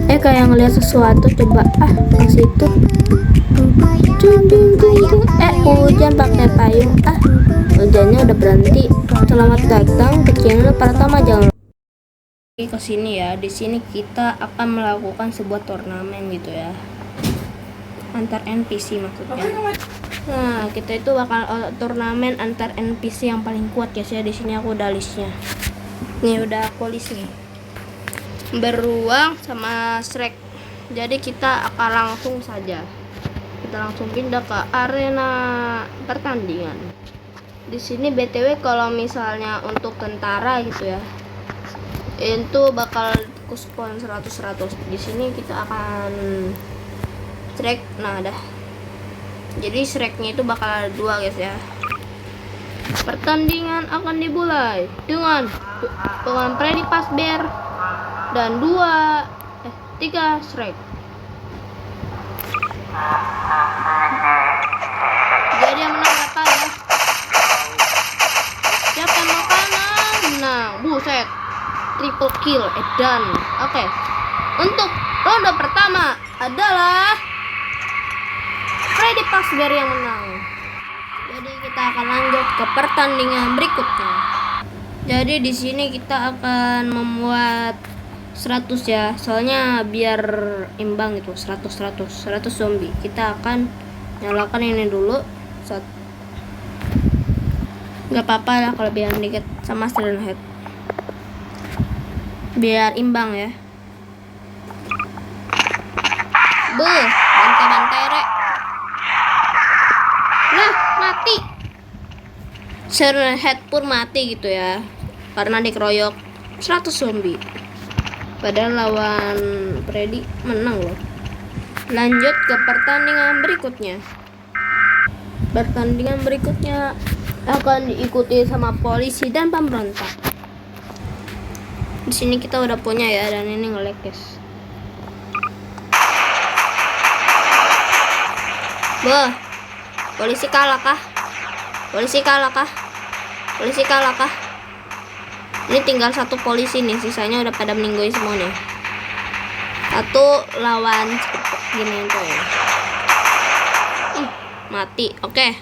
Kayak ngeliat sesuatu, coba ke situ. Hujan pakai payung. Hujannya udah berhenti. Selamat datang ke channel Pratama, jangan ke sini ya. Di sini kita akan melakukan sebuah turnamen gitu ya, antar NPC maksudnya. Nah, kita itu bakal turnamen antar NPC yang paling kuat guys ya. Di sini aku udah listnya. Nih udah aku list nih. Beruang sama Shrek. Jadi kita akan langsung saja. Kita langsung pindah ke arena pertandingan. Di sini BTW kalau misalnya untuk tentara gitu ya, itu bakal kuspon 100. Di sini kita akan Shrek. Nah, dah. Jadi Shreknya itu bakal 2 guys ya. Pertandingan akan dimulai dengan Freddy Fazbear dan 3 Shrek. Jadi yang menang apa ya? Siapa yang mau kalah? Menang. Buset. Triple kill. Edan. Oke. Untuk ronde pertama adalah Freddy Fazbear yang menang. Jadi kita akan lanjut ke pertandingan berikutnya. Jadi di sini kita akan membuat 100 ya, soalnya biar imbang gitu. 100 zombie. Kita akan nyalakan ini dulu. Nggak apa-apa lah kalau biar dikit sama Silent Head, biar imbang ya. Bantai rek. Nah, mati. Silent Head pun mati gitu ya, karena dikeroyok 100 zombie. Padahal lawan Freddy menang loh. Lanjut ke pertandingan berikutnya. Pertandingan berikutnya akan diikuti sama polisi dan pemberontak. Di sini kita udah punya ya, dan ini nge-lag guys. Polisi kalah kah? Ini tinggal 1 polisi nih, sisanya udah pada meninggoy semua nih. 1 lawan gini tuh ya. Mati. Oke.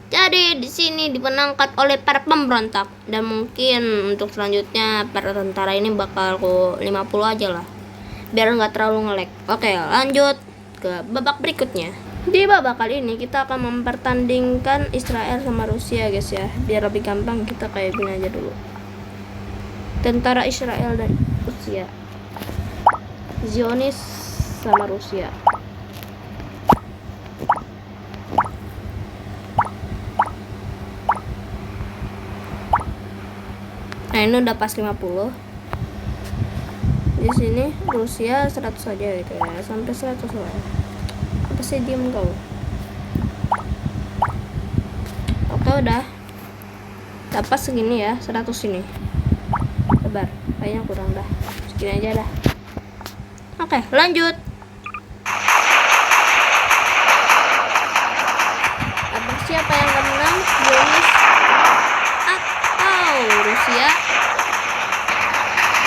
Jadi di sini dimenangkan oleh para pemberontak, dan mungkin untuk selanjutnya para tentara ini bakal ku 50 aja lah, biar nggak terlalu nge-lag. Oke, lanjut ke babak berikutnya. Di babak kali ini kita akan mempertandingkan Israel sama Rusia guys ya. Biar lebih gampang kita kayak gini aja dulu. Tentara Israel dan Rusia. Zionis sama Rusia. Nah, ini udah pas 50. Di sini Rusia 100 saja gitu ya, sampai 100 lah. Apa sih diem kau? Oke, udah. Dapat segini ya, 100 ini. Sabar, kayaknya kurang dah. Segini aja dah. Oke, lanjut. Apa siapa yang akan menang? Zionis atau Rusia?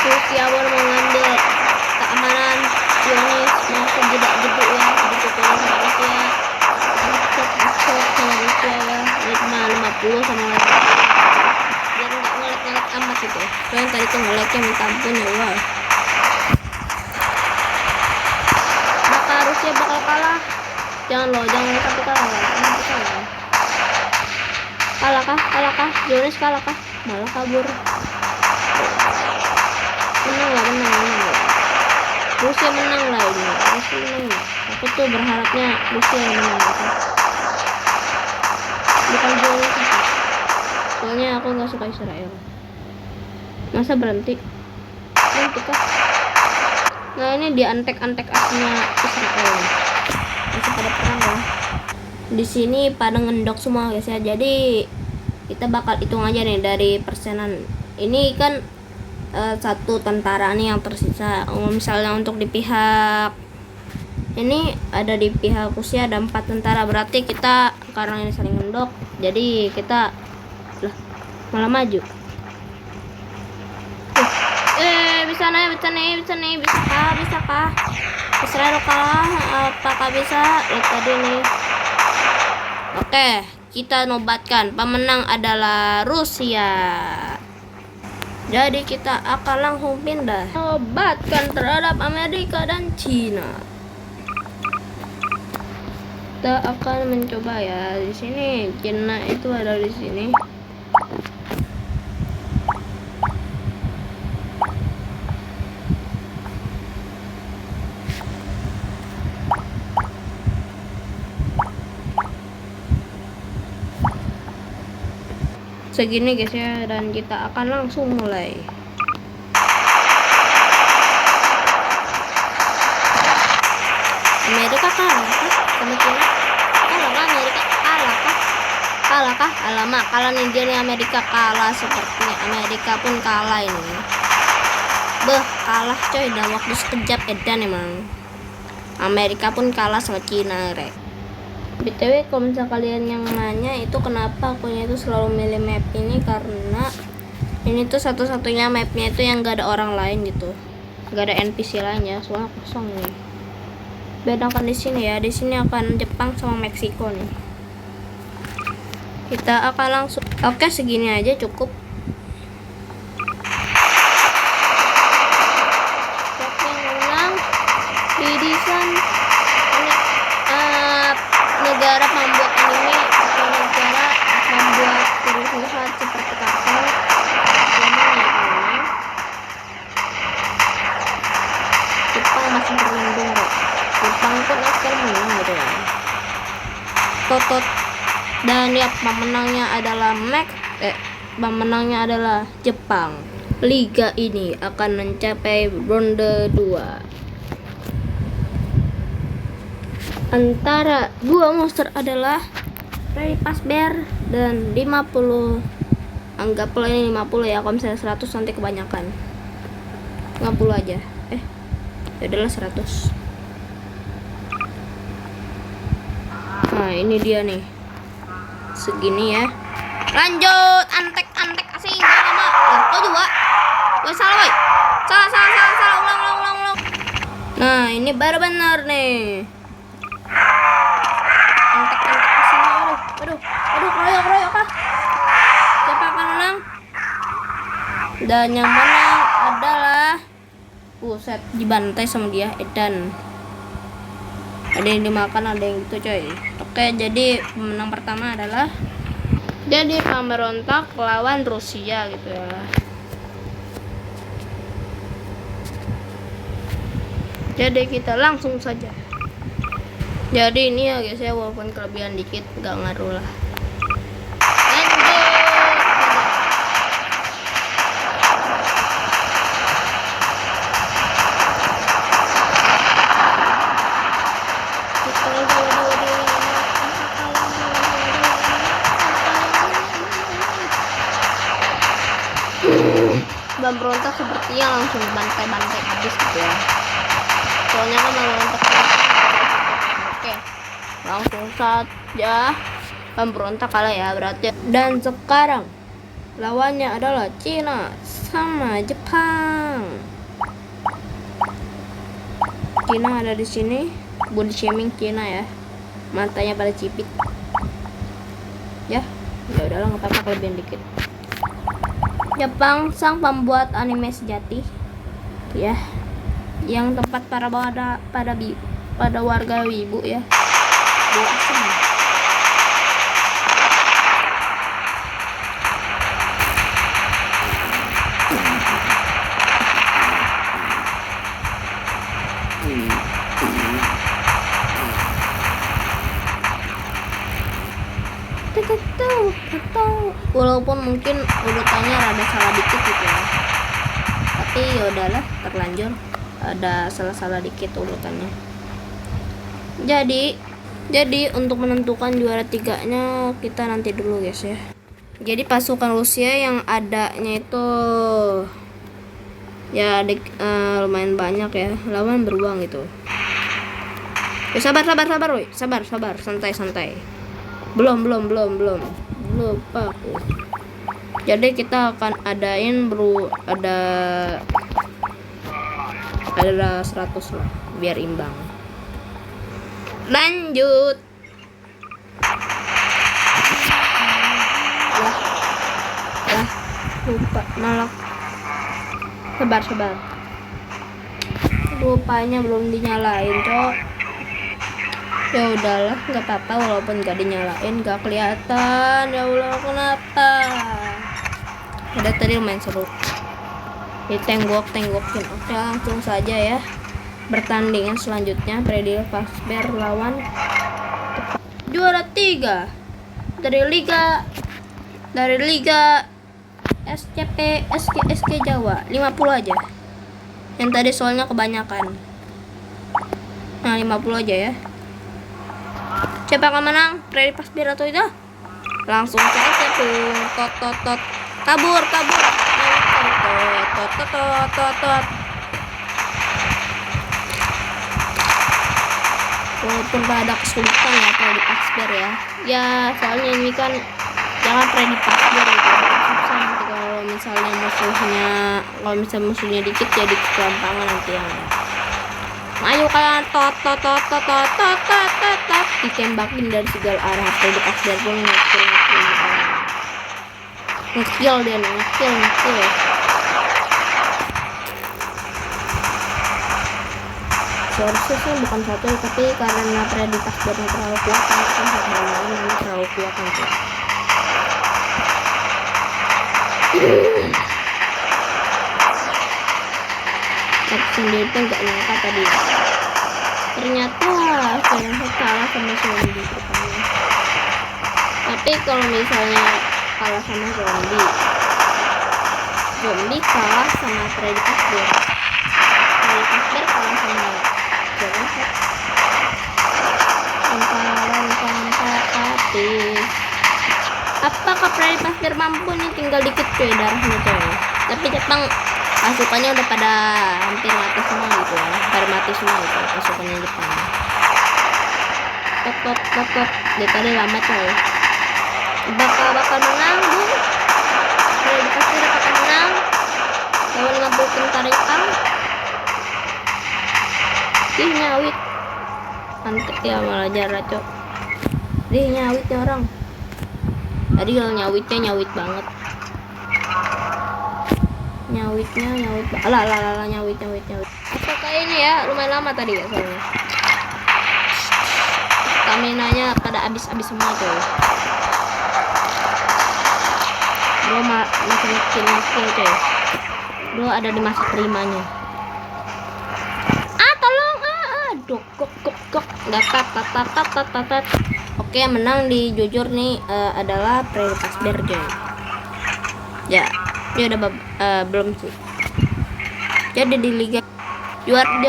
Rusia baru mengambil keamanan. Zionis masih jedak-jeduk ya, dipukul sama Rusia. Acok sama Rusia ya. Ini cuma 50 sama lagi. Biar nggak ngelag amat gitu. Soalnya tadi tuh ngelagnya minta ampun ya Allah. Rusia bakal kalah. Jangan sampai kalah. Kalah kah? Zionis kalah kah? Malah kabur. Menang. Rusia menang lah ini. Aku tuh berharapnya Rusia yang menang gitu. Bukan Zionis. Soalnya aku nggak suka Israel. Masa berhenti kah? Nah, ini di antek-antek aslinya Israel. Masih pada perang ya. Di sini pada ngendok semua guys ya. Jadi kita bakal hitung aja nih dari persenan. Ini kan 1 tentara nih yang tersisa. Misalnya untuk di pihak ini ada di pihak Rusia ada 4 tentara, berarti kita karena ini saling ngendok, jadi kita malah maju. Bisa kah? Israel kalah. Apakah bisa? Lihat tadi nih. Oke, kita nobatkan pemenang adalah Rusia. Jadi kita akan langsung pindah nobatkan terhadap Amerika dan Cina. Kita akan mencoba ya di sini. Cina itu ada di sini. Segini guys ya, dan kita akan langsung mulai. Amerika kalah kah sama Cina? Kalah kah Amerika? Kalah kah? Alamak, kalah nih dia nih. Amerika kalah, sepertinya Amerika pun kalah ini. Kalah coy dalam waktu sekejap edan emang. Amerika pun kalah sama Cina, rek. BTW kalau misalnya kalian yang nanya itu kenapa akunya itu selalu milih map ini, karena ini tuh satu-satunya mapnya itu yang gak ada orang lain gitu, gak ada NPC lain ya, soalnya kosong nih. Bedakan di sini ya, di sini akan Jepang sama Meksiko nih. Kita akan langsung, oke segini aja cukup. Siapa yang menang? Didisan negara membuat anime atau negara membuat kerusuhan seperti kapal. Jepang masih berlindung kok. Jepang pun akan menang gitu ya. Totot. Dan ya pemenangnya adalah Jepang. Liga ini akan mencapai ronde 2 antara dua monster adalah Ray Pasbear dan 50. Anggaplah ini 50 ya, kalau misalnya 100 nanti kebanyakan. 50 aja. Ya adalah 100. Nah, ini dia nih. Segini ya. Lanjut, antek asing lama. Kau juga. Woi, salah woi. Salah. Ulang. Nah, ini baru benar nih. Aduh, keroyok kah? Siapa akan menang? Dan yang menang adalah set dibantai sama dia, Edan. Ada yang dimakan, ada yang gitu coy. Oke, jadi pemenang pertama adalah jadi pemberontak lawan Rusia gitu ya. Jadi kita langsung saja. Jadi ini ya guys ya, walaupun kelebihan dikit gak ngaruh lah. Pemberontak sepertinya langsung bantai habis gitu ya. Soalnya kan pemberontak. Oke, langsung saja pemberontak kalah ya berarti. Dan sekarang lawannya adalah Cina sama Jepang. Cina ada di sini, body shaming Cina ya, matanya pada cipit. Ya udahlah, nggak apa-apa kelebihan dikit. Jepang sang pembuat anime sejati ya, yang tempat pada warga wibu ya. Walaupun mungkin urutannya rada salah dikit gitu ya, tapi ya udahlah, terlanjur ada salah dikit urutannya. Jadi untuk menentukan juara 3-nya kita nanti dulu guys ya. Jadi pasukan Rusia yang adanya itu ya lumayan banyak ya, lawan beruang gitu. Ya, sabar woi, sabar, santai. Belum lupa aku. Jadi kita akan adain Adalah 100 lah, biar imbang. Lanjut. Lah, lupa malah. Sabar. Rupanya belum dinyalain, Cok. Ya udahlah, nggak apa-apa walaupun nggak dinyalain, nggak kelihatan. Ya Allah, kenapa? Ada tadi lumayan seru. Ditenggokin. Oke, langsung saja ya. Pertandingan selanjutnya Freddy Fazbear lawan juara 3 dari Liga SCP SK Jawa. 50 aja. Yang tadi soalnya kebanyakan. Nah, 50 aja ya. Siapa yang menang? Freddy Fazbear atau itu? Langsung saja tuh. Tot. Kabur. Tot. Walaupun ada kesulitan ya Freddy Fazbear ya. Ya, soalnya ini kan jangan Freddy Fazbear itu susah nanti kalau misalnya musuhnya dikit jadi kegampangan nanti yang ayo kalian tot ditembakin dari segala arah. Freddy Fazbear pun ngekill dia ngekill. Seharusnya sih bukan satu, tapi karena Freddy Fazbear terlalu kuat kan terlalu kuat kan tuh. Aku sendiri tuh gak nyangka tadi. Ternyata saya kalah sama zombie pertama. Tapi kalau misalnya kalah sama zombie kalah sama Freddy Fazbear. Freddy Fazbear kalah sama apakah Freddy Fazbear mampu nih? Tinggal dikit cuy darahnya coy. Tapi Jepang pasukannya udah pada hampir mati semua gitu ya. Pasukannya Jepang. Tot. Dia tadi lama coy. Bakal menang bu. Freddy Fazbear bakal menang lawan 50 tentara Jepang. Nyawit mantep ya, malah jarak cok. Nyawitnya orang tadi kalau nyawit banget. Nyawit. Apakah ini ya lumayan lama tadi ya soalnya. Staminanya pada habis semua tuh. Bro masih ngekil coy. Bro ada di masa kelimanya. Kok dapat. Oke, menang di jujur nih adalah Freddy Fazbear coy. Ya, dia udah belum sih. Jadi di liga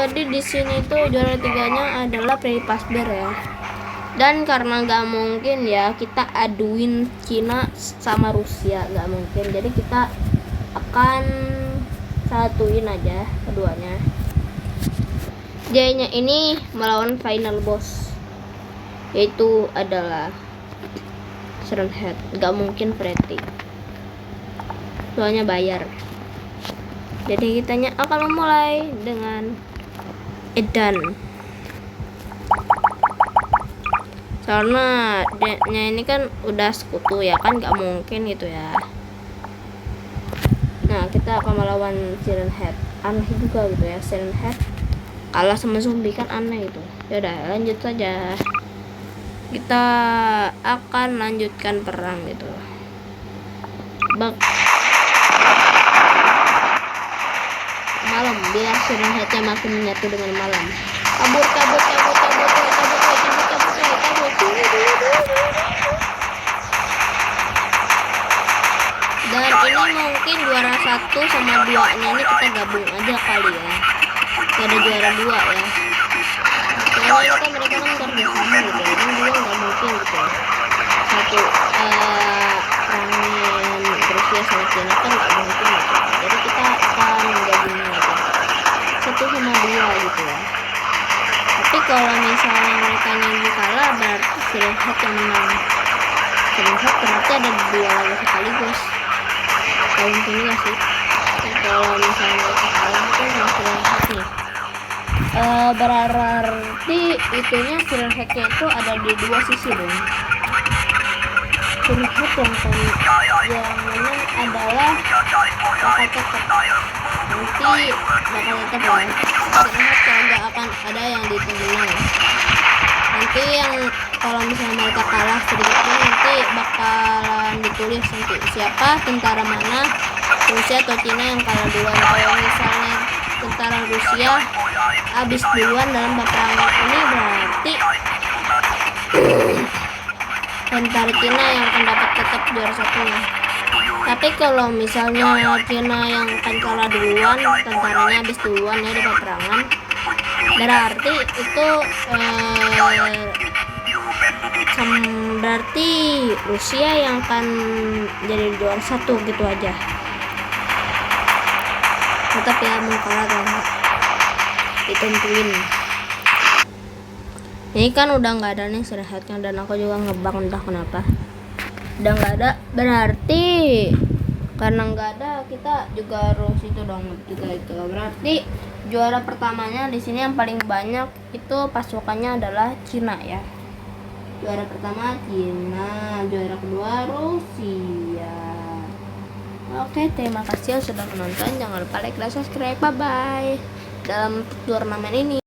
di sini tuh juara 3-nya adalah Freddy Fazbear ya. Dan karena nggak mungkin ya kita aduin Cina sama Rusia, nggak mungkin. Jadi kita akan satuin aja keduanya. Jadinya ini melawan final boss, yaitu adalah Siren Head. Gak mungkin Freddy, soalnya bayar. Jadi kitanya akan memulai dengan Edan, karena dia ini kan udah sekutu ya kan, gak mungkin gitu ya. Nah, kita akan melawan Siren Head. Aneh juga gitu ya, Siren Head kalah sama zombie kan aneh itu. Ya udah, lanjut saja. Kita akan lanjutkan perang gitu. Malam, biar Siren Head-nya makin menyatu dengan malam. Kabur. Dan ini mungkin juara 1 sama 2-nya ini kita gabung aja kali ya. Gak ada juara 2 ya. Soalnya kan mereka kan kerjasama gitu. Ini juga nggak mungkin gitu. Satu perangin Rusia sama China kan nggak mungkin gitu. Jadi kita akan menggabungnya gitu. 1 sama 2 gitu ya. Tapi kalau misalnya mereka yang kalah berarti Siren Head yang menang. Siren Head berarti ada 2 lagu sekaligus. Kalau mungkin ya sih. Kalau misalnya mereka kalah itu yang Siren Head nih. Berarti itunya silhouette-nya itu ada di dua sisi dong. Silhouette yang menang adalah bakal tetap. Nanti bakal tetap ya. Silhouette nggak akan ada yang ditungguin. Nanti yang kalau misalnya mereka kalah sedikitnya nanti bakalan ditulis nanti siapa tentara mana, Rusia atau Cina yang kalah duluan. Kalau misalnya tentara Rusia habis duluan dalam peperangan ini, berarti tentara Cina yang akan dapat tetap juara satunya. Tapi kalau misalnya Cina yang akan kalah duluan, tentaranya habis duluan ya di peperangan, berarti itu berarti Rusia yang akan jadi juara satu gitu aja. Tetap ya mau kalah atau enggak ditentuin. Ini kan udah nggak ada nih silhouette-nya dan aku juga ngebak entah kenapa udah nggak ada, berarti karena nggak ada kita juga harus itu dong, kita itu berarti juara pertamanya di sini yang paling banyak itu pasukannya adalah Cina ya. Juara pertama Cina, juara kedua Rusia. Oke, terima kasih yang sudah menonton. Jangan lupa like dan subscribe. Bye bye dalam turnamen ini.